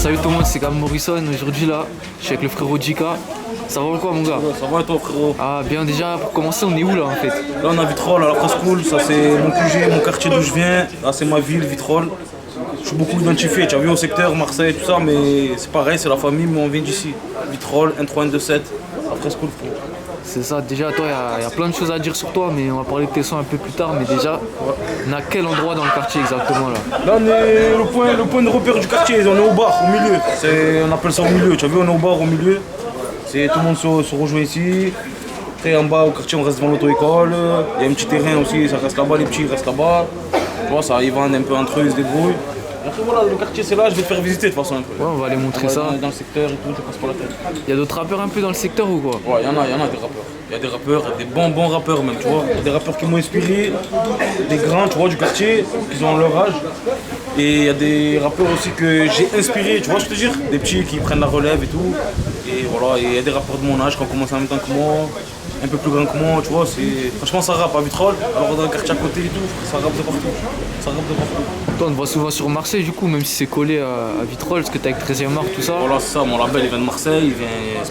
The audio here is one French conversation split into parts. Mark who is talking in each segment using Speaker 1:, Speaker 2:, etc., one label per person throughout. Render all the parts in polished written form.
Speaker 1: Salut tout le monde, c'est Gab Morrison. Aujourd'hui là, je suis avec le frérot Jika. Ça va ou quoi mon gars?
Speaker 2: Ouais, ça va et toi frérot?
Speaker 1: Ah bien, déjà pour commencer, on est où là en fait?
Speaker 2: Là on a Vitrolles à la Presqu'Oul, ça c'est mon QG, mon quartier d'où je viens. Là c'est ma ville, Vitrolles. Je suis beaucoup identifié, tu as vu au secteur, Marseille, tout ça, mais c'est pareil, c'est la famille, mais on vient d'ici. Vitrolles, N3, N27, la Presqu'Oul frérot.
Speaker 1: C'est ça, déjà toi, il y a plein de choses à dire sur toi, mais on va parler de tes sons un peu plus tard. Mais déjà, on est à quel endroit dans le quartier exactement là?
Speaker 2: Là on est le point de repère du quartier, on est au bar, au milieu. On appelle ça au milieu, tu as vu, on est au bar, au milieu. Tout le monde se rejoint ici. Après en bas au quartier on reste devant l'auto-école. Il y a un petit terrain aussi, ça reste là-bas, les petits restent là-bas. Tu vois, ça ils vendent un peu entre eux, ils se débrouillent. Et après voilà, le quartier c'est là, je vais te faire visiter de toute façon un peu.
Speaker 1: Ouais, on va aller montrer ça.
Speaker 2: Dans le secteur et tout, je passe pas la tête.
Speaker 1: Il y a d'autres rappeurs un peu dans le secteur ou quoi?
Speaker 2: Ouais, il y en a des rappeurs. Il y a des rappeurs, des bons rappeurs même, tu vois. Il y a des rappeurs qui m'ont inspiré, des grands, tu vois, du quartier, qui ont leur âge. Et il y a des rappeurs aussi que j'ai inspirés, tu vois ce que je veux dire? Des petits qui prennent la relève et tout. Et voilà, et il y a des rappeurs de mon âge qui ont commencé en même temps que moi, un peu plus grands que moi, tu vois. Franchement, ça rappe à Vitrolles, alors dans le quartier à côté et tout, ça rappe de partout. Ça rappe de partout.
Speaker 1: Toi, on te voit souvent sur Marseille du coup, même si c'est collé à Vitrolles, parce que t'es avec 13e art, tout ça.
Speaker 2: Voilà, c'est ça, mon label il vient de Marseille, il vient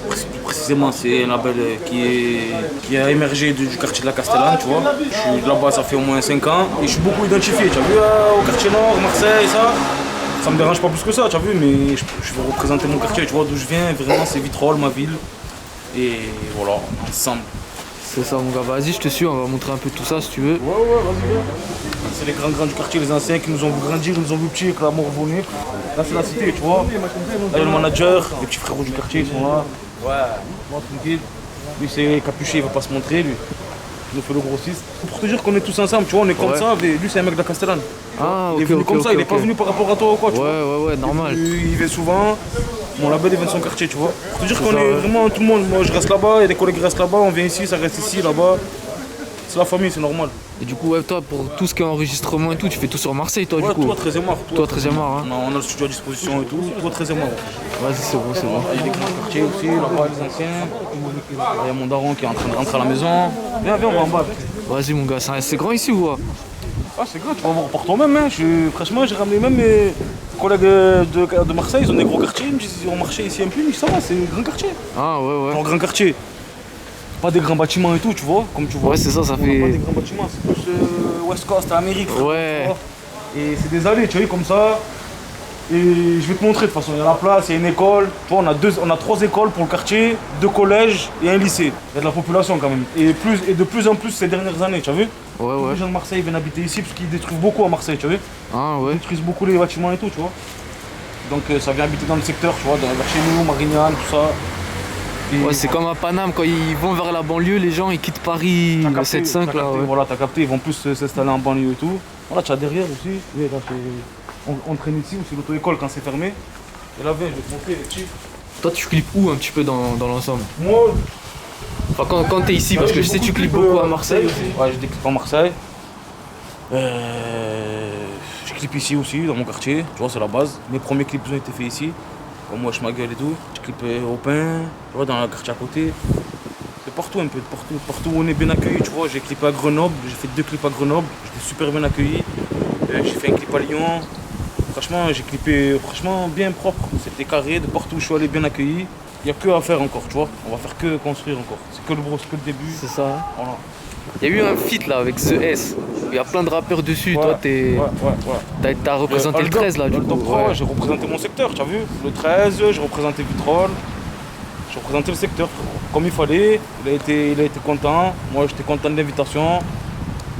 Speaker 2: plus précisément, c'est un label qui a émergé du quartier de la Castellane, tu vois. Je suis là-bas, ça fait au moins 5 ans, et je suis beaucoup identifié, tu as vu, au quartier nord, Marseille, ça me dérange pas plus que ça, tu as vu, mais je veux représenter mon quartier, tu vois, d'où je viens, vraiment c'est Vitrolles, ma ville, et voilà, ensemble.
Speaker 1: C'est ça mon gars, vas-y je te suis, on va montrer un peu tout ça si tu veux.
Speaker 2: Ouais, vas-y, viens. C'est les grands du quartier, les anciens qui nous ont vu grandir, ils nous ont vu petits avec la mort venir. Là c'est la cité, tu vois. Là il y a le manager, les petits frérots du quartier, ils sont là. Ouais, moi tranquille. Lui c'est capuché, il va pas se montrer, lui. Il nous fait le grossiste. Pour te dire qu'on est tous ensemble, tu vois, on est comme ça, mais lui c'est un mec de la Castellane.
Speaker 1: Ah, ok,
Speaker 2: il est venu
Speaker 1: ok,
Speaker 2: comme ça,
Speaker 1: ok,
Speaker 2: il est pas venu par rapport à toi ou quoi, tu vois.
Speaker 1: Ouais, normal.
Speaker 2: Il vient souvent. Mon label il vient de son quartier, tu vois. Pour te dire qu'on
Speaker 1: ça,
Speaker 2: est
Speaker 1: ouais.
Speaker 2: vraiment tout le monde. Moi je reste là-bas, il y a des collègues qui restent là-bas, on vient ici, ça reste ici, là-bas. C'est la famille, c'est normal.
Speaker 1: Et du coup, ouais, toi, pour tout ce qui est enregistrement et tout, tu fais tout sur Marseille, toi,
Speaker 2: Ouais,
Speaker 1: du coup?
Speaker 2: toi 13e art.
Speaker 1: Toi, 13e art, hein?
Speaker 2: On a le studio à disposition et tout, toi 13e art.
Speaker 1: Vas-y, c'est bon, c'est bon.
Speaker 2: Il y a des grands quartiers aussi, là-bas les anciens. Il y a mon daron qui est en train de rentrer à la maison. Viens, on va en bas.
Speaker 1: Vas-y, mon gars, c'est grand ici ou quoi?
Speaker 2: Ah, c'est grand, tu vas voir par toi-même. Hein. Franchement, j'ai ramené même mes collègues de Marseille, ils ont des gros quartiers. Ils me disent, ils ont marché ici un peu, mais ça va, c'est un grand quartier.
Speaker 1: Ah, ouais.
Speaker 2: Un grand quartier. Pas des grands bâtiments et tout, tu vois, comme tu vois.
Speaker 1: Ouais, c'est ça, ça
Speaker 2: On a
Speaker 1: fait.
Speaker 2: pas des grands bâtiments, c'est plus West Coast, Amérique. frère,
Speaker 1: Ouais.
Speaker 2: tu vois. Et c'est des allées, tu vois, comme ça. Et je vais te montrer de toute façon, il y a la place, il y a une école. Tu vois, on a 3 écoles pour le quartier, 2 collèges et un lycée. Il y a de la population quand même. Et de plus en plus ces dernières années, tu as vu?
Speaker 1: Ouais.
Speaker 2: Les gens de Marseille viennent habiter ici parce qu'ils détruisent beaucoup à Marseille, tu as vu?
Speaker 1: Ah, ouais.
Speaker 2: Ils détruisent beaucoup les bâtiments et tout, tu vois. Donc ça vient habiter dans le secteur, tu vois, vers chez nous, Marignane, tout ça. Et
Speaker 1: Ouais, c'est comme à Paname, quand ils vont vers la banlieue, les gens ils quittent Paris,
Speaker 2: t'as
Speaker 1: le
Speaker 2: capté,
Speaker 1: 7-5
Speaker 2: t'as
Speaker 1: là,
Speaker 2: capté,
Speaker 1: ouais.
Speaker 2: voilà, t'as capté, ils vont plus s'installer en banlieue et tout. Voilà, tu as derrière aussi. Oui, là, on traîne ici, c'est l'auto-école quand c'est fermé. Et là, viens, je vais te montrer les petits.
Speaker 1: Toi, tu clips où un petit peu dans l'ensemble?
Speaker 2: Moi,
Speaker 1: Enfin, quand t'es ici, parce que je sais que tu clips beaucoup à Marseille aussi.
Speaker 2: Ouais, j'ai des clips à Marseille. Je clip ici aussi, dans mon quartier, tu vois, c'est la base. Mes premiers clips ont été faits ici, comme Wesh ma gueule et tout. Je clip au pain, tu vois, dans le quartier à côté. De partout un peu, de partout. Partout où on est bien accueilli, tu vois. J'ai clippé à Grenoble, j'ai fait 2 clips à Grenoble, j'étais super bien accueilli. J'ai fait un clip à Lyon. Franchement, j'ai clippé franchement bien propre. C'était carré, de partout où je suis allé bien accueilli. Il n'y a que à faire encore, tu vois. On va faire que construire encore. C'est que c'est que le début.
Speaker 1: C'est ça, hein.
Speaker 2: Voilà.
Speaker 1: Il y a eu un feat là avec The S. Il y a plein de rappeurs dessus. Toi, t'as représenté le 13 là, du coup.
Speaker 2: Ouais, j'ai représenté mon secteur, tu as vu? Le 13, j'ai représenté Vitrolles. J'ai représenté le secteur, comme il fallait. Il a été content. Moi, j'étais content de l'invitation.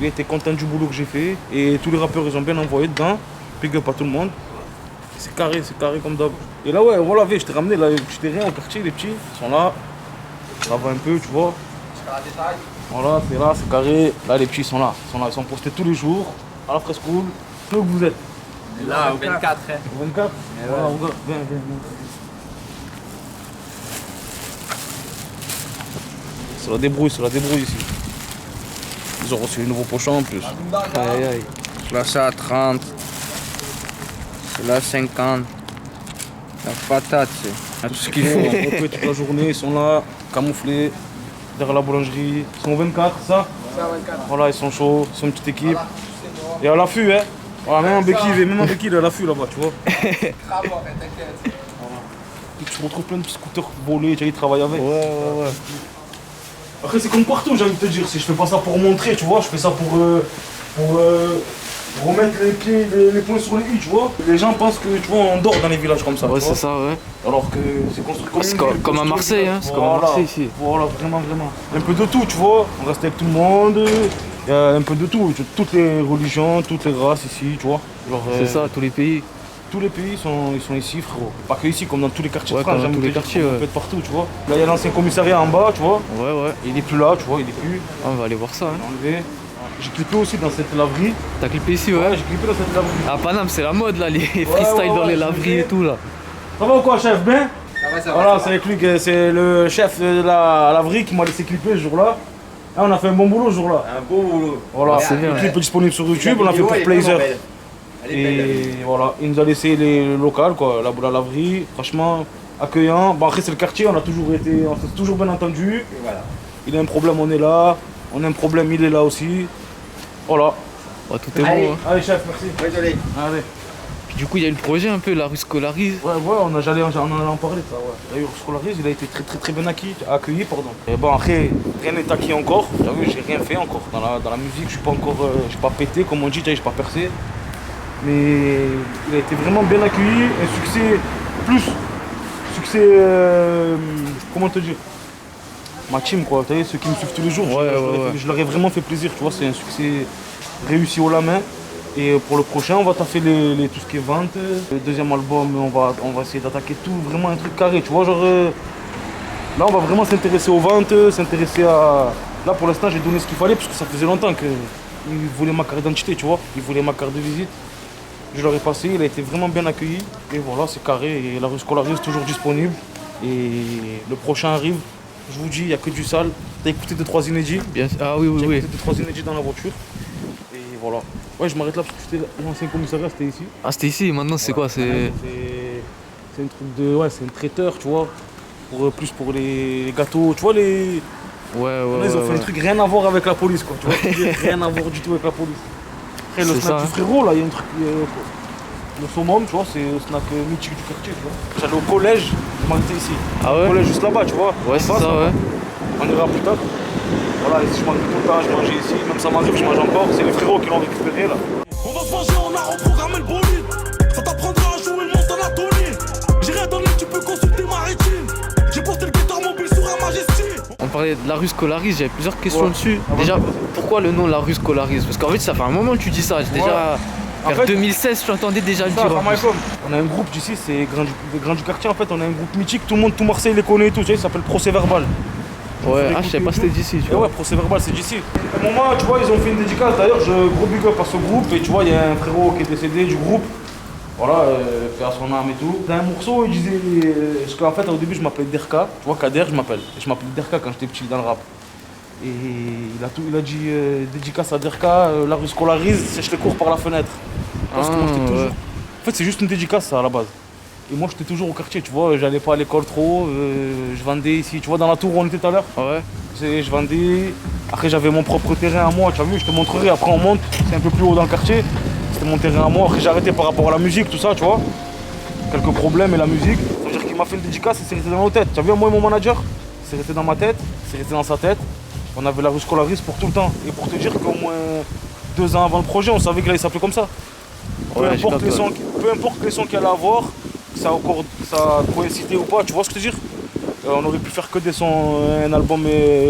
Speaker 2: Il a été content du boulot que j'ai fait. Et tous les rappeurs, ils ont bien envoyé dedans. Big up à tout le monde. C'est carré comme d'hab. Et là, ouais, voilà, je t'ai ramené là, les petits terrains au quartier, les petits. Ils sont là. Ça va un peu, tu vois. Voilà, c'est là, c'est carré. Là, les petits sont là. Ils sont postés tous les jours à la Presqu'Oul. Où vous êtes?
Speaker 3: Là, au 24, hein.
Speaker 2: 24. Voilà, regarde, viens. C'est la débrouille ici. Ils ont reçu les nouveaux pochons en plus.
Speaker 3: Aïe. Là, c'est à 30. C'est là, 50. La patate, c'est.
Speaker 2: Tout ce qu'il faut, on peut toute la journée, ils sont là, camouflés, derrière la boulangerie. Ils sont 24, ça? Voilà, ils sont chauds, ils sont une petite équipe. Et à l'affût, hein. Voilà, même en béquille, il est à l'affût là-bas, tu vois. tu te retrouves plein de petits scooters volés, tu vois, ils travaillent avec.
Speaker 1: Ouais.
Speaker 2: Après, c'est comme partout, j'ai envie de te dire. Si je fais pas ça pour montrer, tu vois, je fais ça pour remettre les pieds, les poings sur les i, tu vois. Les gens pensent que, tu vois, on dort dans les villages comme ça.
Speaker 1: Ouais,
Speaker 2: tu
Speaker 1: c'est
Speaker 2: vois.
Speaker 1: ça, ouais.
Speaker 2: Alors que c'est construit comme
Speaker 1: C'est
Speaker 2: une
Speaker 1: comme-
Speaker 2: ville,
Speaker 1: comme à
Speaker 2: construit
Speaker 1: Marseille,
Speaker 2: une
Speaker 1: hein,
Speaker 2: ville.
Speaker 1: c'est comme à Marseille ici.
Speaker 2: Voilà, vraiment. Un peu de tout, tu vois. On reste avec tout le monde. Il y a un peu de tout. Toutes les religions, toutes les races ici, tu vois. Genre,
Speaker 1: C'est ça, tous les pays.
Speaker 2: tous les pays ils sont ici, frérot. Pas que ici, comme dans tous les quartiers
Speaker 1: Ouais,
Speaker 2: de France,
Speaker 1: comme dans
Speaker 2: j'ai
Speaker 1: tous
Speaker 2: envie
Speaker 1: les
Speaker 2: de te dire,
Speaker 1: quartiers,
Speaker 2: comme
Speaker 1: ouais.
Speaker 2: un peu de partout, tu vois. Là, il y a l'ancien commissariat en bas, tu vois.
Speaker 1: Ouais.
Speaker 2: Il est plus là, tu vois, il est plus
Speaker 1: On va aller voir ça, hein.
Speaker 2: enlevé. J'ai clippé aussi dans cette laverie.
Speaker 1: T'as clippé ici, ouais.
Speaker 2: Ouais, j'ai clippé dans cette laverie.
Speaker 1: À Paname, c'est la mode là, les freestyles dans les
Speaker 2: je
Speaker 1: laveries et
Speaker 2: sais.
Speaker 1: tout là.
Speaker 2: Ça va ou quoi, chef? Bien?
Speaker 3: Ça va,
Speaker 2: Voilà, c'est avec lui que c'est le chef de la laverie qui m'a laissé clipper ce jour-là. Ah, on a fait un bon boulot ce jour-là.
Speaker 3: Un beau boulot.
Speaker 2: Voilà,
Speaker 1: c'est bien,
Speaker 2: le clip
Speaker 1: ouais.
Speaker 2: est disponible sur YouTube, on l'a fait pour Plaisir. Et voilà, il nous a laissé le local, quoi, la laverie, franchement accueillant. Bon, après, c'est le quartier, on s'est toujours bien entendu.
Speaker 3: Voilà.
Speaker 2: Il a un problème, on est là. On a un problème, il est là aussi. Voilà.
Speaker 1: Ouais, tout est
Speaker 3: Allez.
Speaker 1: bon, hein.
Speaker 2: Allez, chef, merci.
Speaker 3: Désolé.
Speaker 2: Allez.
Speaker 1: Puis du coup, il y a eu le projet un peu, la rue Scolarise.
Speaker 2: Ouais, on en allait en parler de ça, ouais. D'ailleurs, Scolarise, il a été très bien accueilli, pardon. Et bon, après, rien n'est acquis encore. T'as vu, j'ai rien fait encore. Dans la musique, je suis pas encore, j'ai pas pété, comme on dit, j'ai pas percé. Mais il a été vraiment bien accueilli, un succès, comment te dire, ma team, quoi, tu sais, ceux qui me suivent tous les jours, je leur ai vraiment fait plaisir, tu vois, c'est un succès réussi haut la main. Et pour le prochain, on va taffer tout ce qui est vente. Le deuxième album, on va essayer d'attaquer tout, vraiment un truc carré, tu vois, genre, là, on va vraiment s'intéresser aux ventes, s'intéresser à... Là, pour l'instant, j'ai donné ce qu'il fallait, parce que ça faisait longtemps qu'ils voulaient ma carte d'identité, tu vois, ils voulaient ma carte de visite. Je leur ai passé, il a été vraiment bien accueilli. Et voilà, c'est carré. Et la rue Scolarise est toujours disponible. Et le prochain arrive. Je vous dis, il n'y a que du sale. T'as écouté 2-3 inédits.
Speaker 1: Bien... Ah oui.
Speaker 2: J'ai écouté 2-3 inédits dans la voiture. Et voilà. Ouais, je m'arrête là parce que c'était l'ancien commissariat, c'était ici.
Speaker 1: Ah, c'était ici, maintenant c'est quoi? C'est
Speaker 2: C'est un truc de... Ouais, c'est un traiteur, tu vois. Plus pour les gâteaux, tu vois, les...
Speaker 1: Ouais.
Speaker 2: Là, ils ont fait un truc rien à voir avec la police, quoi. Tu vois, rien à voir du tout avec la police. Après, le
Speaker 1: C'est
Speaker 2: snack
Speaker 1: ça,
Speaker 2: du
Speaker 1: hein.
Speaker 2: frérot, là, il y a un truc... le summum, tu vois, c'est le snack mythique du quartier, tu vois. J'allais au collège, je m'arrêtais ici.
Speaker 1: Ah
Speaker 2: Au
Speaker 1: ouais?
Speaker 2: collège juste là-bas, tu vois.
Speaker 1: Ouais, c'est ça, ouais.
Speaker 2: On ira plus tard. Voilà, ici, je mangeais tout le temps, je mangeais ici. Même ça m'arrive, je mange encore. C'est les frérots qui l'ont récupéré, là.
Speaker 4: On va se venger, on a reprogrammé le bolide. Ça t'apprendra à jouer le monde en atonie. J'ai rien donné, tu peux consulter ma rétine. J'ai porté le guetteur mobile sur un majesté.
Speaker 1: On parlait de la rue Scolarise, j'avais plusieurs questions
Speaker 2: Ouais.
Speaker 1: dessus.
Speaker 2: Ah,
Speaker 1: Déjà,
Speaker 2: vas-y.
Speaker 1: pourquoi le nom la rue Scolarise? Parce qu'en fait, ça fait un moment que tu dis ça. Déjà,
Speaker 2: En
Speaker 1: vers
Speaker 2: fait,
Speaker 1: 2016, tu entendais déjà le
Speaker 2: Ça,
Speaker 1: dire. en
Speaker 2: salam
Speaker 1: plus.
Speaker 2: alaikum. On a un groupe d'ici, c'est Grand du quartier en fait, on a un groupe mythique, tout le monde, tout Marseille les connaît et tout, tu sais, il s'appelle Procès Verbal.
Speaker 1: Ouais,
Speaker 2: Faut
Speaker 1: je savais pas
Speaker 2: l'écouter
Speaker 1: c'était
Speaker 2: et tout.
Speaker 1: d'ici, tu
Speaker 2: Et
Speaker 1: vois.
Speaker 2: ouais, Procès Verbal c'est d'ici. À un moment, tu vois, ils ont fait une dédicace, d'ailleurs, gros big up à ce groupe, et tu vois, il y a un frérot qui est décédé du groupe, voilà, paix à son âme et tout. Dans un morceau, il disait, parce qu'en fait, au début, je m'appelais Derka, tu vois, Kader, je m'appelais Derka quand j'étais petit dans le rap. Et il a dit dédicace à Derka, la rue Scolarise, sèche les cours par la fenêtre. Parce que moi, j'étais toujours...
Speaker 1: ouais.
Speaker 2: En fait, c'est juste une dédicace, ça, à la base. Et moi, j'étais toujours au quartier, tu vois, j'allais pas à l'école trop, je vendais ici, tu vois, dans la tour où on était tout à l'heure,
Speaker 1: Ouais.
Speaker 2: je vendais. Après, j'avais mon propre terrain à moi, tu as vu, je te montrerai, après on monte, c'est un peu plus haut dans le quartier, c'était mon terrain à moi, après j'ai arrêté par rapport à la musique, tout ça, tu vois, quelques problèmes et la musique, ça veut dire qu'il m'a fait une dédicace et c'est resté dans nos têtes, tu as vu, moi et mon manager, c'est resté dans ma tête, c'est resté dans sa tête, on avait la rue Scolarise pour tout le temps, et pour te dire qu'au moins 2 ans avant le projet, on savait qu'il allait s'appeler comme ça. Peu
Speaker 1: Ouais,
Speaker 2: importe
Speaker 1: j'ai
Speaker 2: les
Speaker 1: capté,
Speaker 2: sons, peu importe les sons qu'il allait avoir, que ça a coïncidé ou pas, tu vois ce que je veux dire. On aurait pu faire que des sons, un album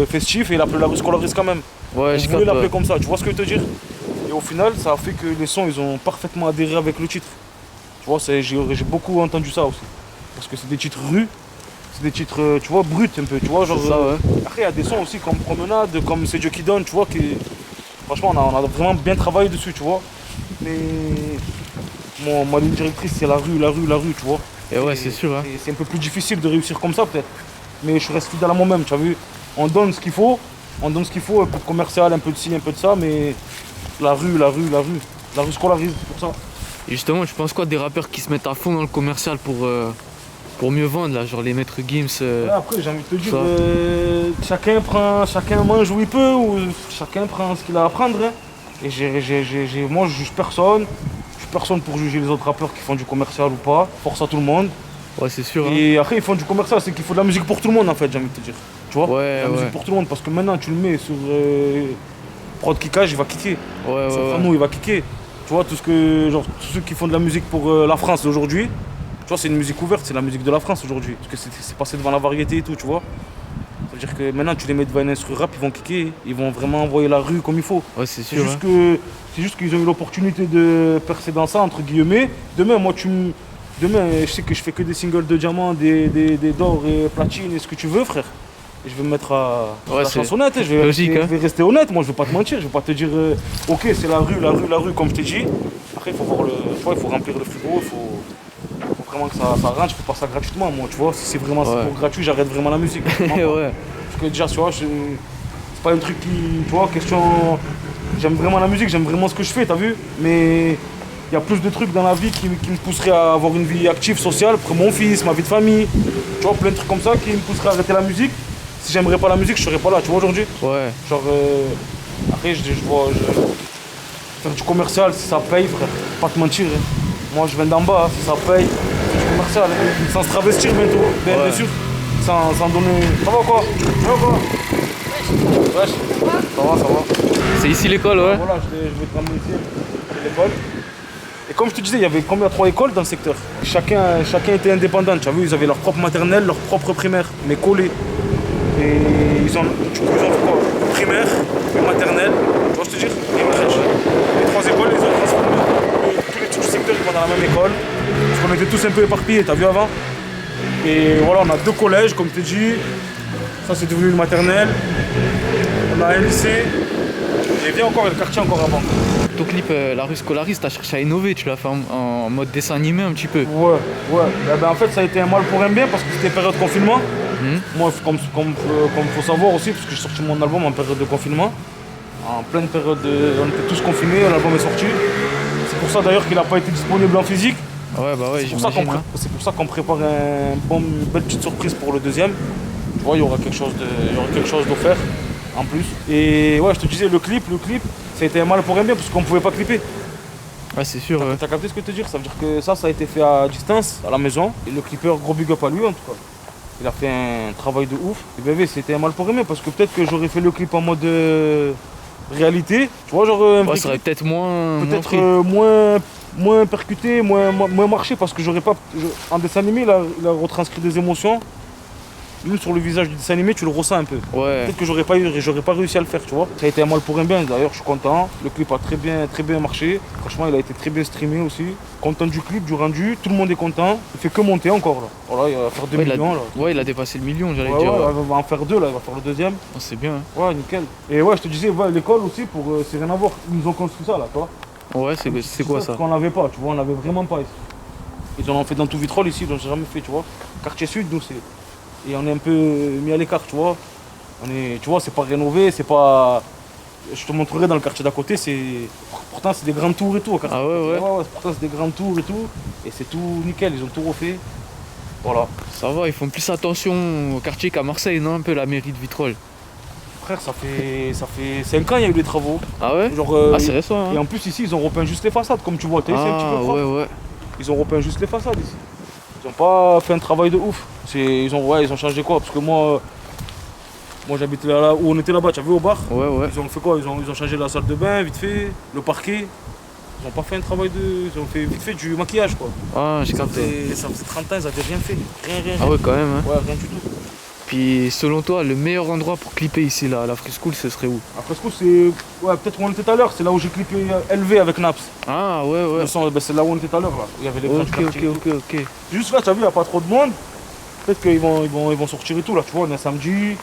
Speaker 2: festif et il appelait la rue Scolarise quand même.
Speaker 1: Ouais,
Speaker 2: On
Speaker 1: je
Speaker 2: voulait
Speaker 1: capte.
Speaker 2: l'appeler comme ça, tu vois ce que je veux te dire. Et au final, ça a fait que les sons, ils ont parfaitement adhéré avec le titre. Tu vois, j'ai beaucoup entendu ça aussi. Parce que c'est des titres rue, c'est des titres, tu vois, bruts un peu, tu vois, genre...
Speaker 1: C'est ça, ouais.
Speaker 2: Après, il y a des sons aussi comme Promenade, comme C'est Dieu qui donne, tu vois, qui... Franchement, on a vraiment bien travaillé dessus, tu vois. Mais... Ma ligne directrice, c'est la rue, tu vois.
Speaker 1: Et ouais, c'est sûr, hein.
Speaker 2: C'est un peu plus difficile de réussir comme ça, peut-être. Mais je reste fidèle à moi-même, tu as vu. On donne ce qu'il faut, un peu de commercial, un peu de ci, un peu de ça, mais la rue Scolarise, c'est pour ça.
Speaker 1: Et justement, tu penses quoi des rappeurs qui se mettent à fond dans le commercial pour mieux vendre, là, genre les maîtres Gims
Speaker 2: Ouais, après, j'ai envie de te dire,
Speaker 1: ça.
Speaker 2: chacun mange où il peut, ou chacun prend ce qu'il a à prendre. Hein. Et moi, je juge personne. Je suis personne pour juger les autres rappeurs qui font du commercial ou pas. Force à tout le monde.
Speaker 1: Ouais, c'est sûr. Hein.
Speaker 2: Et après, ils font du commercial, c'est qu'il faut de la musique pour tout le monde en fait, j'ai envie de te dire. Tu vois?
Speaker 1: Ouais,
Speaker 2: la musique
Speaker 1: ouais.
Speaker 2: pour tout le monde, parce que maintenant tu le mets sur prod kickage, il va kicker.
Speaker 1: Ouais,
Speaker 2: Sur
Speaker 1: ouais,
Speaker 2: Frano,
Speaker 1: ouais.
Speaker 2: il va kicker. Tu vois, tous ceux qui font de la musique pour la France d'aujourd'hui, tu vois, c'est une musique ouverte, c'est la musique de la France aujourd'hui. Parce que c'est passé devant la variété et tout, tu vois. Ça veut dire que maintenant, tu les mets devant un instru rap, ils vont kicker, ils vont vraiment envoyer la rue comme il faut.
Speaker 1: Ouais, c'est
Speaker 2: C'est
Speaker 1: sûr.
Speaker 2: juste
Speaker 1: Hein.
Speaker 2: que c'est juste qu'ils ont eu l'opportunité de percer dans ça, entre guillemets. Demain, demain, je sais que je fais que des singles de diamants, des d'or et platine et ce que tu veux, frère. Et je vais me mettre à
Speaker 1: Ouais,
Speaker 2: la
Speaker 1: c'est
Speaker 2: chansonnette, je vais,
Speaker 1: logique,
Speaker 2: rester,
Speaker 1: hein.
Speaker 2: je vais rester honnête, moi je vais pas te mentir, je vais pas te dire ok c'est la rue, la rue, la rue comme je t'ai dit. Après il faut voir tu vois, il faut remplir le frigo, faut vraiment que ça rentre, je fais pas ça gratuitement moi, tu vois, si c'est vraiment
Speaker 1: Ouais.
Speaker 2: pour gratuit, j'arrête vraiment la musique.
Speaker 1: Ouais.
Speaker 2: Parce que déjà, tu vois, c'est pas un truc qui. Tu vois, question. J'aime vraiment la musique, j'aime vraiment ce que je fais, t'as vu? Mais il y a plus de trucs dans la vie qui me pousseraient à avoir une vie active, sociale, pour mon fils, ma vie de famille. Tu vois, plein de trucs comme ça qui me pousseraient à arrêter la musique. Si j'aimerais pas la musique, je serais pas là, tu vois, aujourd'hui.
Speaker 1: Ouais.
Speaker 2: Genre. Après, je vois. Faire du commercial, si ça paye, frère, faut pas te mentir. Hein. Moi, je viens d'en bas, si ça paye, c'est du commercial. Hein. Sans se travestir bientôt, bien
Speaker 1: Ouais.
Speaker 2: sûr. Sans donner. Ça va quoi? Ça va quoi? Wesh. Ça va.
Speaker 1: C'est ici l'école, ouais.
Speaker 2: Voilà, je vais te ramener ici, c'est l'école. Et comme je te disais, il y avait combien 3 écoles dans le secteur. Chacun était indépendant, tu as vu, ils avaient leur propre maternelle, leur propre primaire, mais collés. Et ils ont fait quoi? Primaire, maternelle, tu vois, je te dire, et une crèche. Les 3 écoles, ils ont transformé. Tous les trucs du secteur, ils vont dans la même école. Parce qu'on était tous un peu éparpillés, t'as vu avant? Et voilà, on a 2 collèges, comme je t'ai dit. Ça, c'est devenu une maternelle. On a un lycée. Et bien encore, le quartier encore avant.
Speaker 1: Ton clip, La rue scolariste, t'as cherché à innover, tu l'as fait en mode dessin animé un petit peu.
Speaker 2: Ouais. Eh ben, en fait, ça a été un mal pour un bien parce que c'était période de confinement.
Speaker 1: Mhm.
Speaker 2: Moi, comme faut savoir aussi, parce que j'ai sorti mon album en période de confinement. En pleine période, on était tous confinés, l'album est sorti. C'est pour ça d'ailleurs qu'il n'a pas été disponible en physique.
Speaker 1: Ouais, bah ouais,
Speaker 2: C'est pour ça
Speaker 1: j'imagine. Hein.
Speaker 2: c'est pour ça qu'on prépare une belle petite surprise pour le deuxième. Tu vois, il y aura quelque chose d'offert en plus. Et ouais, je te disais, le clip, ça a été un mal pour un bien parce qu'on ne pouvait pas clipper.
Speaker 1: Ouais, c'est sûr. Ouais.
Speaker 2: T'as capté ce que je te dire? Ça veut dire que ça a été fait à distance, à la maison. Et le clipper, gros big up à lui en tout cas. Il a fait un travail de ouf. Et bébé, c'était un mal pour aimer parce que peut-être que j'aurais fait le clip en mode réalité. Tu vois, genre un vrai
Speaker 1: Ouais, ça aurait
Speaker 2: clip,
Speaker 1: peut-être moins.
Speaker 2: peut-être
Speaker 1: montré.
Speaker 2: moins percuté, moins marché parce que j'aurais pas. En dessin animé, il a retranscrit des émotions. Même sur le visage du dessin animé, tu le ressens un peu.
Speaker 1: Ouais.
Speaker 2: Peut-être que j'aurais pas réussi à le faire, tu vois. Ça a été un mal pour un bien, d'ailleurs je suis content. Le clip a très bien marché. Franchement, il a été très bien streamé aussi. Content du clip, du rendu, tout le monde est content. Il fait que monter encore là. Voilà, il va faire 2
Speaker 1: Ouais,
Speaker 2: millions là.
Speaker 1: Ouais, il a dépassé le million, j'allais
Speaker 2: Ouais,
Speaker 1: dire.
Speaker 2: il va en faire 2 là, il va faire le deuxième.
Speaker 1: Oh, c'est bien. Hein.
Speaker 2: Ouais, nickel. Et ouais, je te disais, ouais, l'école aussi, c'est rien à voir. Ils nous ont construit ça là, tu vois.
Speaker 1: Ouais, c'est quoi ça?
Speaker 2: Parce qu'on l'avait pas, tu vois, on l'avait vraiment pas ici. Ils en ont fait dans tout Vitrolles ici, donc j'ai jamais fait, tu vois. Quartier sud, nous c'est. Et on est un peu mis à l'écart, tu vois. Tu vois, c'est pas rénové, c'est pas. Je te montrerai dans le quartier d'à côté, pourtant c'est des grandes tours et tout.
Speaker 1: Ah ouais.
Speaker 2: Pourtant c'est des grandes tours et tout. Et c'est tout nickel, ils ont tout refait. Voilà.
Speaker 1: Ça va, ils font plus attention au quartier qu'à Marseille, non? Un peu la mairie de Vitrolles.
Speaker 2: Frère, ça fait 5 ans il y a eu des travaux.
Speaker 1: Ah ouais?
Speaker 2: Genre,
Speaker 1: Ah, c'est récent,
Speaker 2: et
Speaker 1: hein?
Speaker 2: en plus ici ils ont repeint juste les façades, comme tu vois, t'as vu, c'est un petit
Speaker 1: Ah
Speaker 2: peu propre.
Speaker 1: ouais.
Speaker 2: Ils ont repeint juste les façades ici. Ils ont pas fait un travail de ouf. Ils ont changé quoi? Parce que moi j'habite là où on était là-bas, tu as vu au bar?
Speaker 1: Ouais.
Speaker 2: Ils ont fait quoi? Ils ont changé la salle de bain vite fait, le parquet. Ils ont pas fait un travail ils ont fait vite fait du maquillage quoi.
Speaker 1: Ah, j'ai capté.
Speaker 2: Ça faisait 30 ans, ils avaient rien fait. Rien.
Speaker 1: Ah ouais, quand même, hein.
Speaker 2: Ouais, rien du tout.
Speaker 1: Puis selon toi, le meilleur endroit pour clipper ici, là, à la Free School, ce serait où?
Speaker 2: Après ce coup, ouais, peut-être où on était tout à l'heure, c'est là où j'ai clippé LV avec Naps.
Speaker 1: Ah ouais.
Speaker 2: Le son, c'est là où on était tout à l'heure là. Où il y avait les grands du quartier.
Speaker 1: Ok.
Speaker 2: Juste là, tu as vu, il n'y a pas trop de monde. Peut-être qu'ils vont sortir et tout là, tu vois, on est un samedi.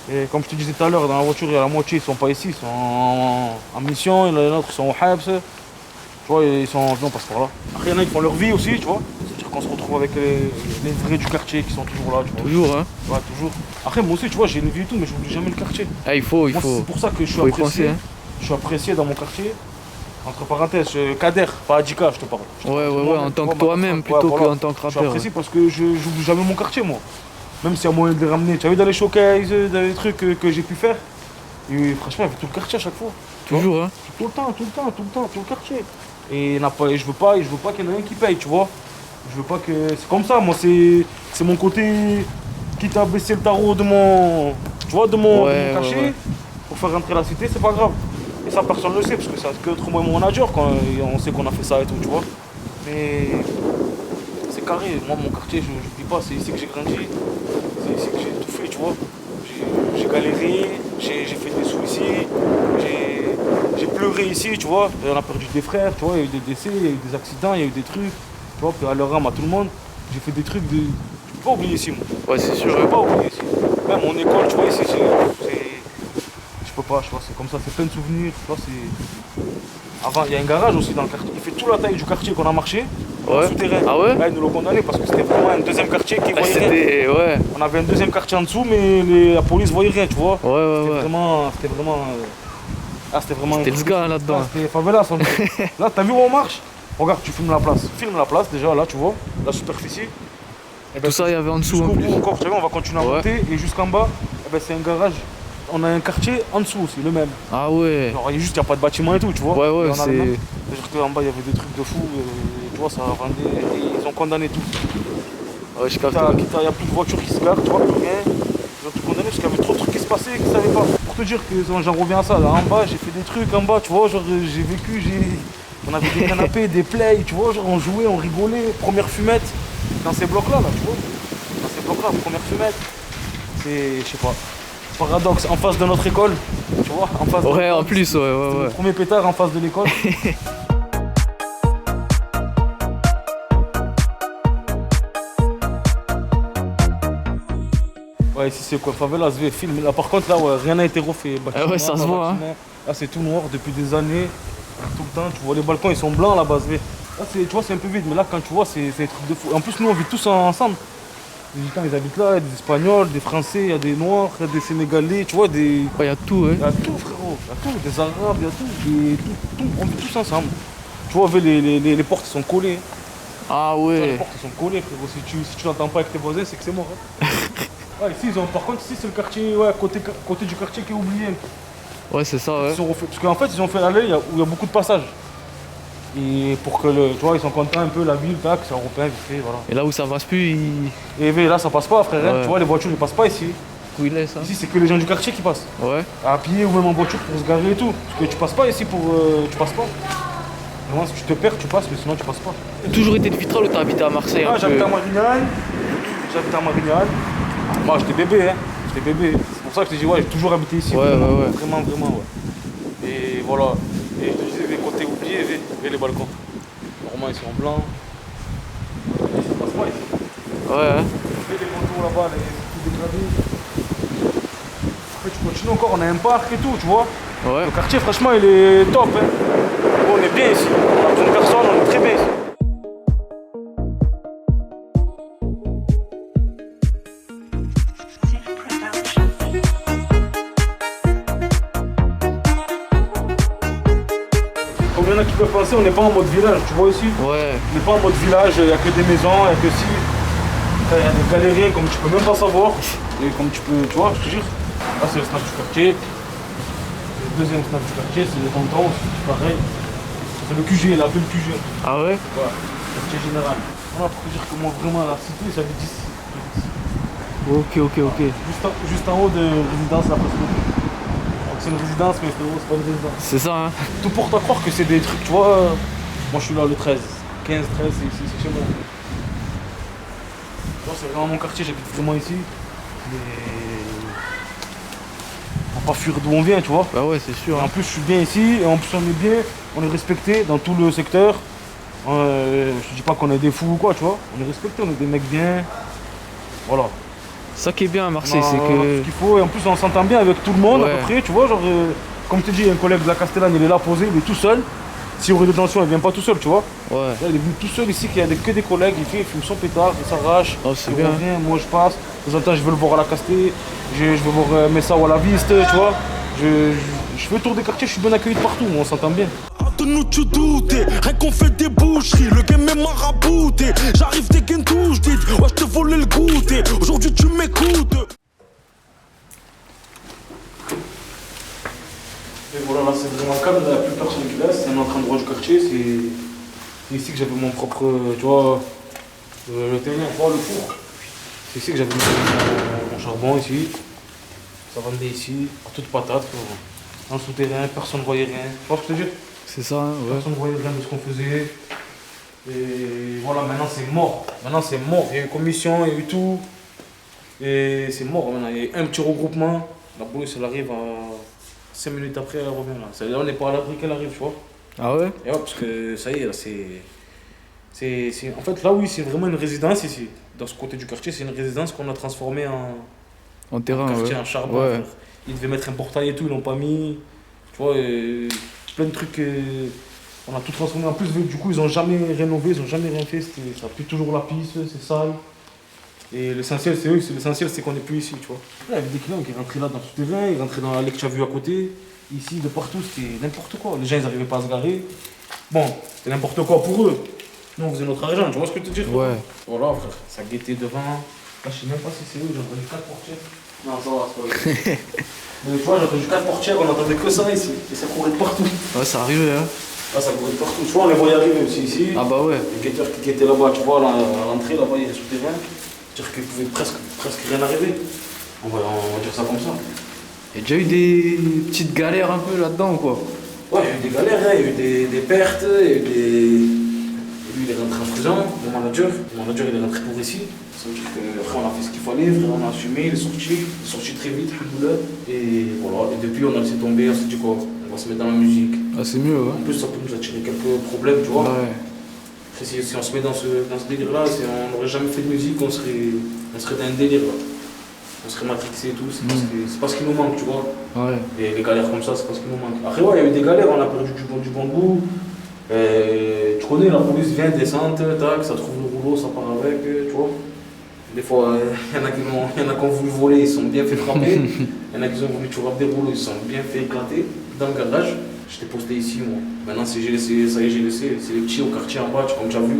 Speaker 2: Et comme je te disais tout à l'heure, dans la voiture, il y a la moitié, ils sont pas ici, ils sont en mission, il y en a d'autres qui sont au Habs. Tu vois, ils sont. Non, passe par là. Après, il y en a qui font leur vie aussi, tu vois. C'est-à-dire qu'on se retrouve avec les vrais du quartier qui sont toujours là, tu vois.
Speaker 1: Toujours, hein.
Speaker 2: Ouais, toujours. Après, moi aussi, tu vois, j'ai une vie et tout, mais je n'oublie jamais le quartier.
Speaker 1: Ah, il faut.
Speaker 2: Moi, c'est pour ça que je suis
Speaker 1: faut y
Speaker 2: apprécié.
Speaker 1: penser, hein.
Speaker 2: Je suis apprécié dans mon quartier. Entre parenthèses, Kader, pas Adika, je te parle.
Speaker 1: Ouais, en tant que toi-même plutôt qu'en tant que
Speaker 2: Je suis
Speaker 1: rappeur.
Speaker 2: apprécié parce que je n'oublie jamais mon quartier, moi. Même s'il y a moyen de les ramener. Tu as vu dans les showcases, dans les trucs que j'ai pu faire. Et franchement, il y avait tout le quartier à chaque fois.
Speaker 1: Toujours, hein.
Speaker 2: Tout le temps, tout le quartier. Et je veux pas qu'il y en ait un qui paye, tu vois. Je veux pas que. C'est comme ça, moi, c'est mon côté. Quitte à baisser le tarot de mon. Tu vois, de mon cachet,
Speaker 1: ouais.
Speaker 2: pour faire rentrer la cité, c'est pas grave. Et ça, personne ne le sait, parce que c'est que entre moi et mon manager, quand on sait qu'on a fait ça et tout, tu vois. Mais. C'est carré. Moi, mon quartier, je ne dis pas, c'est ici que j'ai grandi. C'est ici que j'ai tout fait, tu vois. J'ai galéré, j'ai fait des sous ici, j'ai pleuré ici, tu vois. Et on a perdu des frères, tu vois, il y a eu des décès, il y a eu des accidents, il y a eu des trucs, tu vois, puis à leur âme, à tout le monde. J'ai fait des trucs de. Je peux pas oublier ici, moi.
Speaker 1: Ouais, c'est sûr.
Speaker 2: Je peux pas oublier ici. Même mon école, tu vois, ici, je peux pas, tu vois, c'est comme ça, c'est plein de souvenirs, tu vois, c'est. Avant, il y a un garage aussi dans le quartier, il fait toute la taille du quartier qu'on a marché,
Speaker 1: Ouais.
Speaker 2: souterrain.
Speaker 1: Ah ouais?
Speaker 2: Là, ils nous l'ont condamné parce que c'était vraiment un deuxième quartier qui
Speaker 1: Ah,
Speaker 2: voyait rien.
Speaker 1: c'était. Ouais.
Speaker 2: On avait un deuxième quartier en dessous, mais la police voyait rien, tu vois.
Speaker 1: Ouais, ouais,
Speaker 2: C'était
Speaker 1: ouais.
Speaker 2: vraiment. C'était vraiment. C'était vraiment.
Speaker 1: C'était le gars là-dedans.
Speaker 2: C'était favela, ça. Là, t'as vu où on marche? Regarde, tu filmes la place. Filme la place déjà, là, tu vois, la superficie. Et ben,
Speaker 1: Tout ça, il y avait en dessous en
Speaker 2: jusqu'au
Speaker 1: plus.
Speaker 2: bout encore, tu vois, on va continuer à
Speaker 1: Ouais.
Speaker 2: monter. Et jusqu'en bas, eh ben, c'est un garage. On a un quartier en dessous aussi, le même.
Speaker 1: Ah ouais.
Speaker 2: Genre, il y a pas de bâtiment et tout, tu vois.
Speaker 1: Ouais, ouais,
Speaker 2: Et on a le même.
Speaker 1: c'est.
Speaker 2: C'est-à-dire qu'en bas, il y avait des trucs de fou. Et, tu vois, ça vendait. Et ils ont condamné tout.
Speaker 1: Ouais, je capte.
Speaker 2: Il n'y a plus de voitures qui se garent, tu vois, plus rien. Ils ont tout condamné parce qu'il y avait trop de trucs qui se passaient qu'ils ne savaient pas. Pour te dire que j'en reviens à ça, là en bas, j'ai fait des trucs en bas, tu vois, genre j'ai vécu, on avait des canapés, des plays, tu vois, genre on jouait, on rigolait. Première fumette dans ces blocs-là, là, tu vois. Dans ces blocs-là, première fumette. C'est, je sais pas, paradoxe, en face de notre école, tu vois, en face de
Speaker 1: Ouais,
Speaker 2: l'école.
Speaker 1: en plus, ouais, ouais,
Speaker 2: C'était
Speaker 1: ouais.
Speaker 2: le premier pétard en face de l'école. Ouais, ici c'est quoi, favela, SV, film. Là par contre, là, ouais, rien n'a été refait.
Speaker 1: Ah ouais, ça se voit, hein.
Speaker 2: Là, c'est tout noir depuis des années, tout le temps. Tu vois, les balcons, ils sont blancs là-bas, SV. Là, tu vois, c'est un peu vide, mais là, quand tu vois, c'est des trucs de fou. En plus, nous, on vit tous ensemble. Les Gitans, ils habitent là, il y a des Espagnols, des Français, il y a des Noirs, il y a des Sénégalais, tu vois, des.
Speaker 1: Ouais, il y a tout, ouais.
Speaker 2: Il y a tout, frérot, il y a tout, des Arabes, il y a tout, on vit tous ensemble. Tu vois, les portes, elles sont collées.
Speaker 1: Ah
Speaker 2: Tu vois, les
Speaker 1: ouais.
Speaker 2: portes, elles sont collées, frérot. Si tu n'entends pas avec tes voisins, c'est que c'est mort. Hein. Ouais, ici, par contre, ici, c'est le quartier, ouais, côté du quartier qui est oublié.
Speaker 1: Ouais, c'est ça, ouais.
Speaker 2: Ils ont refait, parce qu'en fait, ils ont fait l'allée où il y a beaucoup de passages. Et pour que, tu vois, ils sont contents un peu, la ville, tac, c'est européen, vite fait, voilà.
Speaker 1: Et là où ça passe plus, il.
Speaker 2: Et là, ça passe pas, frère. Hein.
Speaker 1: Ouais.
Speaker 2: Tu vois, les voitures, ils passent pas ici.
Speaker 1: Où il est, ça?
Speaker 2: Ici, c'est que les gens du quartier qui passent.
Speaker 1: Ouais.
Speaker 2: À pied ou même en voiture pour se garer et tout. Parce que tu passes pas ici pour. Tu passes pas. Vraiment, si tu te perds, tu passes, mais sinon, tu passes pas.
Speaker 1: Toujours été de Vitrolles ou t'as habité à Marseille un
Speaker 2: Ah,
Speaker 1: peu?
Speaker 2: j'habite à Marignane. J'habite à Marignane. Moi, j'étais bébé, hein. J'étais bébé. C'est pour ça que je te dis, ouais, j'ai toujours habité ici.
Speaker 1: Ouais,
Speaker 2: vraiment,
Speaker 1: ouais, ouais.
Speaker 2: Vraiment, vraiment, ouais. Et voilà. Et je te disais, les côtés oubliés, et les balcons. Normalement, ils sont blancs. Et ça passe pas ici.
Speaker 1: Ouais, hein.
Speaker 2: Et les contours là-bas, tout dégradé. Après, tu continues encore, on a un parc et tout, tu vois.
Speaker 1: Ouais.
Speaker 2: Le quartier, franchement, il est top, hein. On est bien ici. On a besoin de personne, on est très bien ici. Comme il y en a qui peuvent penser, on n'est pas en mode village, tu vois ici.
Speaker 1: Ouais.
Speaker 2: On n'est pas en mode village, il n'y a que des maisons, il n'y a que si. Il y a des galériens comme tu peux même pas savoir. Et comme tu peux, tu vois, je te jure. Là c'est le snap du quartier. Le deuxième snap du quartier, c'est le tonton, c'est pareil. C'est le QG, il a appelé le QG.
Speaker 1: Ah ouais?
Speaker 2: Voilà, quartier général. Voilà pour te dire que moi vraiment la cité, j'habite ici.
Speaker 1: Ok, ok, ok.
Speaker 2: Juste en haut de résidence la présidente. Donc c'est une résidence, mais frérot, c'est pas une résidence.
Speaker 1: C'est ça, hein.
Speaker 2: Tout porte à croire que c'est des trucs, tu vois. Moi je suis là le 13. 15, 13, c'est chez moi. Tu vois, c'est vraiment mon quartier, j'habite vraiment ici. Mais. On va pas fuir d'où on vient, tu vois.
Speaker 1: Bah ouais, c'est sûr.
Speaker 2: Et en
Speaker 1: Hein.
Speaker 2: plus, je suis bien ici, et en plus, on est bien, on est respecté dans tout le secteur. Je te dis pas qu'on est des fous ou quoi, tu vois. On est respecté, on est des mecs bien. Voilà.
Speaker 1: Ça qui est bien à Marseille,
Speaker 2: On a
Speaker 1: c'est
Speaker 2: tout
Speaker 1: que.
Speaker 2: ce qu'il faut, et en plus, on s'entend bien avec tout le monde
Speaker 1: Ouais.
Speaker 2: à peu près, tu vois. Genre, comme tu dis, il y a un collègue de la Castellane, il est là posé, il est tout seul. S'il y aurait des tensions, il vient pas tout seul, tu vois.
Speaker 1: Ouais.
Speaker 2: Là, il est venu tout seul ici, qu'il y a que des collègues, il fume son pétard, il s'arrache.
Speaker 1: Oh, c'est
Speaker 2: il
Speaker 1: bien.
Speaker 2: revient, moi je passe. De temps en temps, je veux le voir à la Castée, je veux voir Messa ou à la Viste, tu vois. Je fais le tour des quartiers, je suis bien accueilli de partout, on s'entend bien.
Speaker 4: De nous tu doutais, rien qu'on fait des boucheries, le game est marabouté. J'arrive dès qu'une touche, dites, ouais, je te volé le goûter. Aujourd'hui tu m'écoutes.
Speaker 2: Et voilà, là c'est vraiment calme, il n'y a plus personne qui laisse, c'est un autre endroit du quartier, c'est ici que j'avais mon propre, tu vois, Le terrain, le four. C'est ici que j'avais mis mon charbon ici. Ça vendait ici, à toute patate. Dans le souterrain, personne ne voyait rien. Tu vois ce que je veux dire?
Speaker 1: C'est ça, hein, ouais.
Speaker 2: Personne ne voyait rien de ce qu'on faisait. Et voilà, maintenant c'est mort. Maintenant c'est mort. Il y a eu commission, il y a eu tout. Et c'est mort maintenant. Il y a eu un petit regroupement. La police, elle arrive 5 minutes après, elle revient là. C'est-à-dire, on n'est pas à l'abri qu'elle arrive, tu vois.
Speaker 1: Ah ouais?
Speaker 2: Et ouais, parce que ça y est, là, en fait, là, oui, c'est vraiment une résidence ici. Dans ce côté du quartier, c'est une résidence qu'on a transformée
Speaker 1: En terrain,
Speaker 2: quartier,
Speaker 1: ouais.
Speaker 2: en charbon.
Speaker 1: Ouais.
Speaker 2: Ils devaient mettre un portail et tout, ils l'ont pas mis. Tu vois, plein de trucs. On a tout transformé. En plus, du coup, ils ont jamais rénové, ils ont jamais rien fait. Ça pue toujours la piste, c'est sale. Et l'essentiel, c'est eux, l'essentiel, c'est qu'on n'est plus ici, tu vois. Il y avait des clients qui rentraient là dans le souterrain, ils rentraient dans l'allée que tu as vue à côté. Ici, de partout, c'était n'importe quoi. Les gens, ils n'arrivaient pas à se garer. Bon, c'était n'importe quoi pour eux. Nous, on faisait notre argent, tu vois ce que je te dis?
Speaker 1: Ouais.
Speaker 2: Voilà, frère, ça guettait devant. Là, je sais même pas si c'est eux, j'ai entendu 4 portières. Non, ça va, c'est pas eux. Mais tu vois, j'ai entendu 4 portières, on n'entendait que ça ici. Et ça courait de partout.
Speaker 1: Ouais, ça arrivait, hein.
Speaker 2: Là, ça courait de partout. Tu vois, on les voyait arriver aussi ici.
Speaker 1: Ah bah ouais.
Speaker 2: Les guetteurs qui étaient là-bas, tu vois, là, à l'entrée, là-bas, il y a le souterrain. C'est-à-dire qu'il pouvait presque rien arriver. On va dire ça comme ça.
Speaker 1: Il y a déjà eu des petites galères un peu là-dedans ou quoi?
Speaker 2: Ouais, il y a eu des galères, hein, il y a eu des pertes, il y a eu lui, il est rentré en prison, le manager. Le manager, il est rentré pour ici. Ça veut dire qu'après, on a fait ce qu'il fallait, frère, on a assumé, il est sorti très vite, alhamdoulilah. Et voilà, et depuis, on a laissé tomber, on s'est dit quoi, on va se mettre dans la musique.
Speaker 1: Ah, c'est mieux, ouais.
Speaker 2: En plus, ça peut nous attirer quelques problèmes, tu vois.
Speaker 1: Ouais.
Speaker 2: Après, si on se met dans ce délire-là, on n'aurait jamais fait de musique, on serait dans un délire, là. On serait matrixé et tout, c'est pas ce qui nous manque, tu vois.
Speaker 1: Ouais.
Speaker 2: Et les galères comme ça, c'est pas ce qui nous manque. Après, ouais, il y a eu des galères, on a perdu du bon goût. Tu connais, la police vient, descend, tac, ça trouve le rouleau, ça part avec, tu vois. Des fois, il y en a qui ont voulu voler, ils sont bien fait frapper. Il y en a qui ont voulu tuer des rouleaux, ils sont bien fait éclater dans le garage. J'étais posté ici, moi. Maintenant, j'ai laissé, ça y est, j'ai laissé. C'est les petits au quartier en bas, comme tu as vu.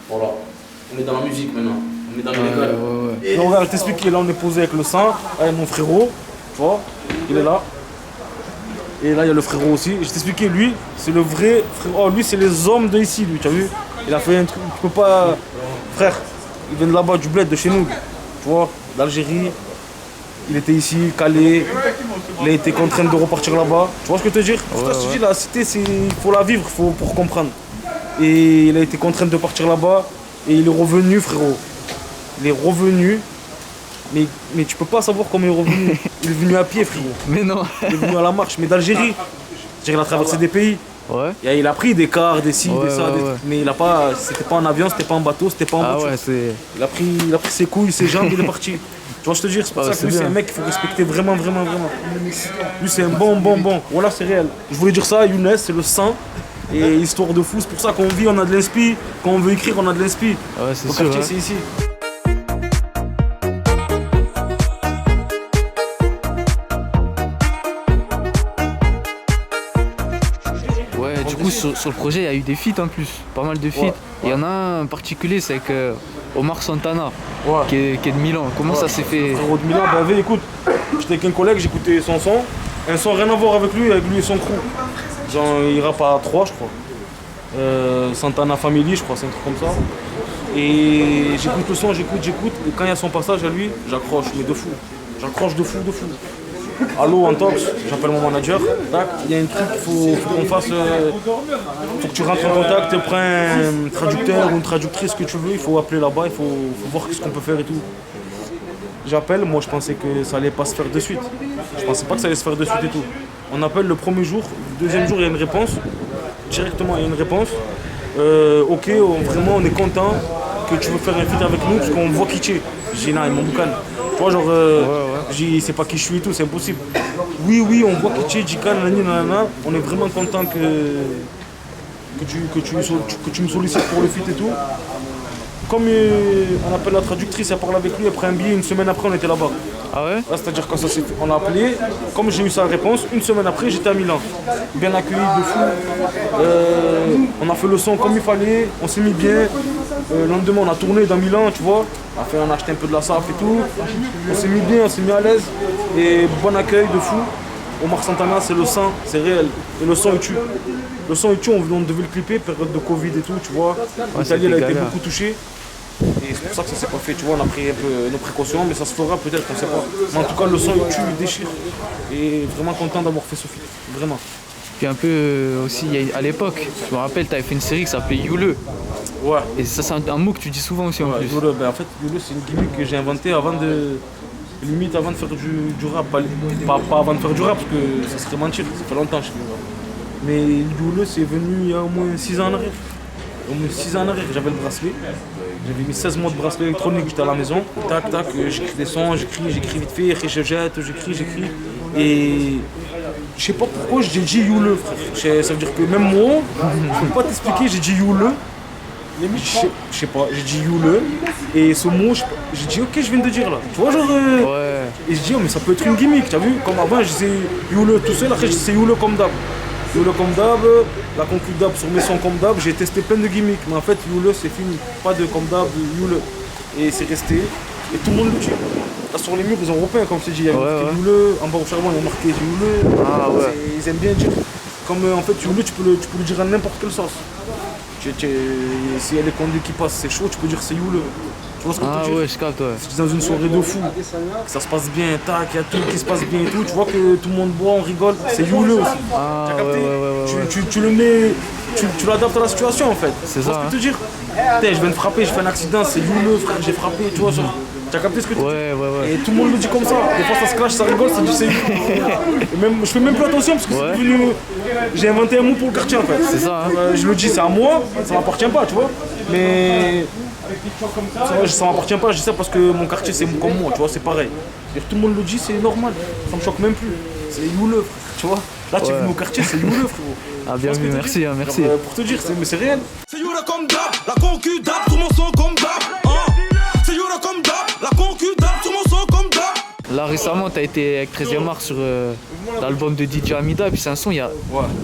Speaker 2: Voilà. On est dans la musique maintenant. On est dans les légal.
Speaker 1: Ouais.
Speaker 2: Non, regarde, je t'explique, là, on est posé avec le sang, avec mon frérot, tu vois, il est là. Et là, il y a le frérot aussi. Je t'expliquais, lui, c'est le vrai frérot. Oh, lui, c'est les hommes de ici, lui, tu as vu. Il a fait un truc, tu peux pas. Frère, il vient de là-bas, du bled, de chez nous, tu vois, d'Algérie. Il était ici, calé, il a été contraint de repartir là-bas. Tu vois ce que je veux te dire? Pour ça, je te dis, la cité, il faut la vivre pour comprendre. Et il a été contraint de partir là-bas et il est revenu, frérot. Il est revenu, mais tu peux pas savoir comment il est revenu. Il est venu à pied, frérot.
Speaker 1: Mais non.
Speaker 2: Il est venu à la marche, mais d'Algérie. C'est-à-dire, il a traversé des pays.
Speaker 1: Ouais.
Speaker 2: Et il a pris des cars, des ci,
Speaker 1: Ouais,
Speaker 2: des ça,
Speaker 1: ouais, ouais.
Speaker 2: mais il a pas, c'était pas en avion, c'était pas en bateau, c'était pas en
Speaker 1: Ah
Speaker 2: voiture.
Speaker 1: ouais, c'est.
Speaker 2: Il a pris ses couilles, ses jambes, il est parti. Tu vois, je te dis, c'est pour
Speaker 1: Ah,
Speaker 2: ça que
Speaker 1: c'est
Speaker 2: lui, c'est
Speaker 1: bien.
Speaker 2: un mec qu'il faut respecter vraiment. Lui, c'est un bon. Voilà, c'est réel. Je voulais dire ça, Younes, c'est le sang. Et histoire de fou, c'est pour ça qu'on vit, on a de l'inspi. Quand on veut écrire, on a de l'inspi.
Speaker 1: Ouais, c'est
Speaker 2: Le
Speaker 1: sûr.
Speaker 2: quartier,
Speaker 1: Hein.
Speaker 2: c'est ici.
Speaker 1: Ouais, du coup, sur le projet, il y a eu des feats en plus. Pas mal de feats.
Speaker 2: Ouais.
Speaker 1: Il y en a un en particulier, c'est avec Omar Santana,
Speaker 2: Ouais.
Speaker 1: qui est de Milan. Comment ça s'est fait?
Speaker 2: Frérot de Milan, bah, écoute, j'étais avec un collègue, j'écoutais son son. Un son rien à voir avec lui et son crew. Genre, il rappe à 3, je crois. Santana Family, je crois, c'est un truc comme ça. Et j'écoute le son, j'écoute. Et quand il y a son passage à lui, j'accroche, mais de fou. J'accroche de fou. Allô, en talks, j'appelle mon manager. Tac, il y a un truc, il faut qu'on fasse. Faut que tu rentres en contact, tu prends un traducteur ou une traductrice que tu veux, il faut appeler là-bas, il faut voir ce qu'on peut faire et tout. J'appelle, moi je pensais que ça allait pas se faire de suite. Je pensais pas que ça allait se faire de suite et tout. On appelle le premier jour, le deuxième jour il y a une réponse. Directement il y a une réponse. Ok, vraiment on est content que tu veux faire un feat avec nous parce qu'on voit qui tu es. J'ai dit non, il m'en boucane. Tu vois, genre, j'ai dit c'est pas qui je suis et tout, c'est impossible. Oui, on voit qui tu es, Jikan, nanana. On est vraiment content que tu me sollicites pour le feat et tout. Comme on appelle la traductrice, elle parle avec lui, elle prend un billet, une semaine après on était là-bas.
Speaker 1: Ah ouais?
Speaker 2: Là, c'est-à-dire quand ça s'est fait, on a appelé, comme j'ai eu sa réponse, une semaine après j'étais à Milan. Bien accueilli de fou. On a fait le son comme il fallait, on s'est mis bien. Le lendemain on a tourné dans Milan, tu vois. On a acheté un peu de la saf et tout. On s'est mis bien, on s'est mis à l'aise. Et bon accueil de fou. Omar Santana, c'est le sang, c'est réel. Et le son il tue. Le son il tue, on devait le clipper, période de Covid et tout, tu vois. L'Italie elle a été
Speaker 1: galère.
Speaker 2: beaucoup touchée. Et c'est pour ça que ça s'est pas fait, tu vois, on a pris un peu nos précautions, mais ça se fera peut-être, on sait pas. Mais en tout cas, le son il tue, il déchire. Et vraiment content d'avoir fait ce film, vraiment.
Speaker 1: Puis un peu aussi, à l'époque, je me rappelle, tu avais fait une série qui s'appelait Youle.
Speaker 2: Ouais.
Speaker 1: Et ça, c'est un mot que tu dis souvent aussi en
Speaker 2: Ouais,
Speaker 1: plus.
Speaker 2: Youle, ben en fait, Youle, c'est une gimmick que j'ai inventée avant de. Limite avant de faire du rap. Pas avant de faire du rap, parce que ça serait mentir, ça fait longtemps que je fais du rap. Mais Youle, c'est venu il y a au moins 6 ans en arrière. Au moins 6 ans en arrière, j'avais le bracelet. J'avais mis 16 mois de bracelet électronique, j'étais à la maison. Tac, tac, j'écris des sons, j'écris vite fait, je jette, j'écris. Et je sais pas pourquoi j'ai dit Youle, frère. Ça veut dire que même moi, je peux pas t'expliquer, j'ai dit Youle. Je sais pas, j'ai dit Youle. Et ce mot, j'ai dit ok, je viens de dire là. Tu vois, genre.
Speaker 1: Ouais.
Speaker 2: Et je dis, oh, mais ça peut être une gimmick, t'as vu? Comme avant, je disais Youle tout seul, après je disais Youle comme d'hab. Youle comme d'hab, la concu d'hab sur mes sons comme d'hab, j'ai testé plein de gimmicks, mais en fait Youle c'est fini, pas de comme d'hab, Youle. Et c'est resté, et tout le monde le dit. Là sur les murs ils ont repeint, comme je t'ai dit, il y a marqué Youle, en bas au charbon il y a marqué Youle.
Speaker 1: Ah ouais.
Speaker 2: Ils aiment bien dire. Comme en fait Youle, tu peux le dire à n'importe quelle sauce. Si elle est conduite qui passe, c'est chaud, tu peux dire c'est Youle. Tu vois ce que je veux dire?
Speaker 1: Ouais, je capte, ouais.
Speaker 2: Si tu es dans une soirée de fou, que ça se passe bien, tac, il y a tout qui se passe bien et tout, tu vois que tout le monde boit, on rigole, c'est Youle aussi.
Speaker 1: Ah,
Speaker 2: T'as capté?
Speaker 1: ouais.
Speaker 2: Tu le mets, tu l'adaptes à la situation en fait.
Speaker 1: C'est
Speaker 2: Tu vois
Speaker 1: ça,
Speaker 2: ce que je veux te dire? Putain, je viens de frapper, j'ai fait un accident, c'est Youle, frère, j'ai frappé, tu vois. T'as capté ce que tu dis?
Speaker 1: Ouais.
Speaker 2: Et tout le monde le dit comme ça. Des fois ça se clash, ça rigole, ça dit c'est Youle. Et même, je fais même plus attention parce que c'est devenu. J'ai inventé un mot pour le quartier en fait.
Speaker 1: C'est ça, hein.
Speaker 2: Je le dis, c'est à moi, ça m'appartient pas, tu vois. Mais. Ça m'appartient pas, je dis ça parce que mon quartier c'est comme moi, tu vois, c'est pareil. C'est-à-dire, tout le monde le dit, c'est normal, ça me choque même plus. C'est Youle, frère, tu vois. Là tu es venu au quartier, c'est Youle, frérot.
Speaker 1: Ah bien vu, merci, hein, merci.
Speaker 2: Genre, pour te dire, mais c'est réel.
Speaker 4: C'est Youle comme d'hab, la concu d'hab, sur mon son comme d'hab. C'est Youle comme d'hab, la concu d'hab, sur mon son comme d'hab.
Speaker 1: Là récemment, tu as été avec 13e art sur l'album de DJ Amida, et puis c'est un son, il y a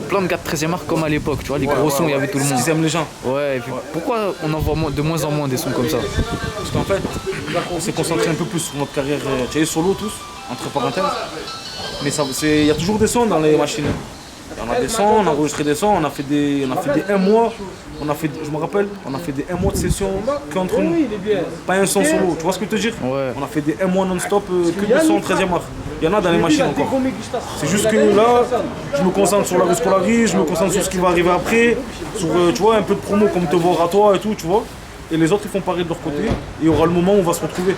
Speaker 1: plein de gars de 13e art comme à l'époque, tu vois, les gros sons, il y avait tout le monde.
Speaker 2: Ils aiment les gens.
Speaker 1: Ouais, et puis pourquoi on en voit de moins en moins des sons comme ça?
Speaker 2: Parce qu'en fait, on s'est concentré un peu plus sur notre carrière, tu sais, solo tous, entre parenthèses. Mais il y a toujours des sons dans les machines. On a des sons, on a enregistré des sons, on a fait des 1 mois, je me rappelle, on a fait des 1 mois de session qu'entre nous. Pas un son solo, tu vois ce que je veux te dire?
Speaker 1: Ouais.
Speaker 2: On a fait des 1 mois non-stop que des sons 13e art. Il y en a dans les machines encore. C'est juste que là, je me concentre sur la rue scolarise, je me concentre sur ce qui va arriver après, sur tu vois, un peu de promo comme Te voir à toi et tout, tu vois. Et les autres ils font pareil de leur côté, et il y aura le moment où on va se retrouver.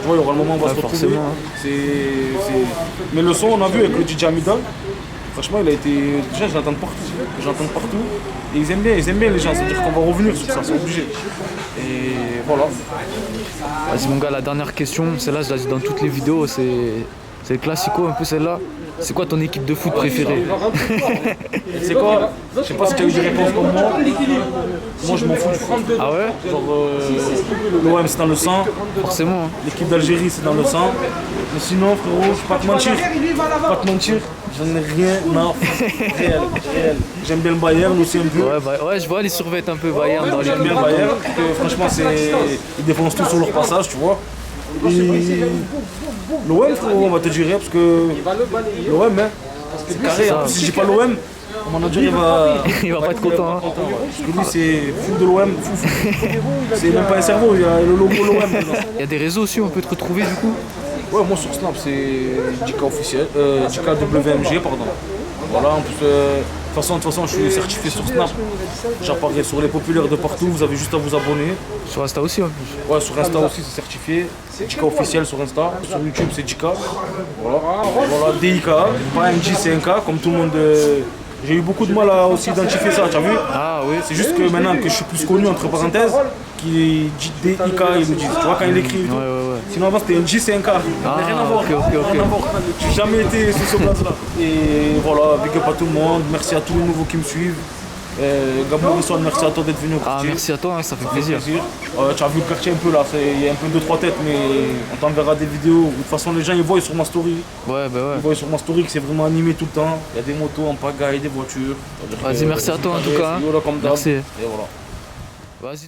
Speaker 2: Tu vois, il y aura le moment où on va se retrouver.
Speaker 1: Forcément, hein.
Speaker 2: Mais le son, on a vu avec le DJ Amida, franchement, il a été. Déjà, je l'entends partout. Et ils aiment bien les gens, c'est-à-dire qu'on va revenir sur ça, c'est obligé. Et voilà.
Speaker 1: Vas-y mon gars, la dernière question, celle-là je la dis dans toutes les vidéos, c'est le classico un peu celle-là. C'est quoi ton équipe de foot préférée?
Speaker 2: C'est quoi? Je sais pas si tu as eu des réponses comme moi. Moi je m'en fous du foot.
Speaker 1: Ah ouais?
Speaker 2: Genre l'OM c'est dans le sang,
Speaker 1: Forcément. Hein.
Speaker 2: l'équipe d'Algérie c'est dans le sang. Mais sinon frérot, je vais pas te mentir, j'en ai rien à foutre. Réel. J'aime bien le Bayern aussi un peu.
Speaker 1: Ouais, je vois les survêtements un peu Bayern dans les
Speaker 2: J'aime bien le Bayern, parce que franchement ils défoncent tout sur leur passage, tu vois. Et l'OM frérot, on va te dire, parce que l'OM, hein, c'est carré, hein. Si j'ai pas l'OM, mon manager
Speaker 1: il va pas être content. Hein.
Speaker 2: Parce que lui c'est fou de l'OM, fou. C'est même pas un cerveau, il y a le logo l'OM dedans.
Speaker 1: Il y a des réseaux aussi, on peut te retrouver du coup?
Speaker 2: Ouais, moi sur Snap c'est JK officiel, JK WMG pardon. Voilà, en plus, de toute façon, je suis certifié sur Snap. J'apparais sur les populaires de partout, vous avez juste à vous abonner.
Speaker 1: Sur Insta aussi en plus?
Speaker 2: Ouais, sur Insta aussi c'est certifié. C'est JK officiel sur Insta. Sur YouTube c'est JK. Voilà, DIK, pas MJ, c'est un K, comme tout le monde. J'ai eu beaucoup de mal à aussi identifier ça, tu as vu?
Speaker 1: Ah oui.
Speaker 2: C'est juste que maintenant que je suis plus connu, entre parenthèses, qui dit DIK, ils me disent, tu vois, quand il écrit et tout.
Speaker 1: Ouais.
Speaker 2: Sinon avant c'était un J, c'est un K. Rien à voir.
Speaker 1: Ok.
Speaker 2: Rien à voir. J'ai jamais été sur ce place-là. Et voilà, big up à tout le monde, merci à tous les nouveaux qui me suivent. Gabon Risson, merci à toi d'être venu au
Speaker 1: Ah
Speaker 2: quartier.
Speaker 1: merci à toi, hein, ça fait plaisir.
Speaker 2: Tu as vu le quartier un peu là, il y a un peu 2-3 têtes, mais on t'enverra des vidéos. De toute façon, les gens ils voient sur ma story.
Speaker 1: Ouais.
Speaker 2: Ils voient sur ma story que c'est vraiment animé tout le temps. Il y a des motos en pagaille, des voitures.
Speaker 1: Vas-y, merci à toi en tout cas. Hein.
Speaker 2: Merci.
Speaker 1: Merci.
Speaker 2: Et voilà.
Speaker 1: Vas-y.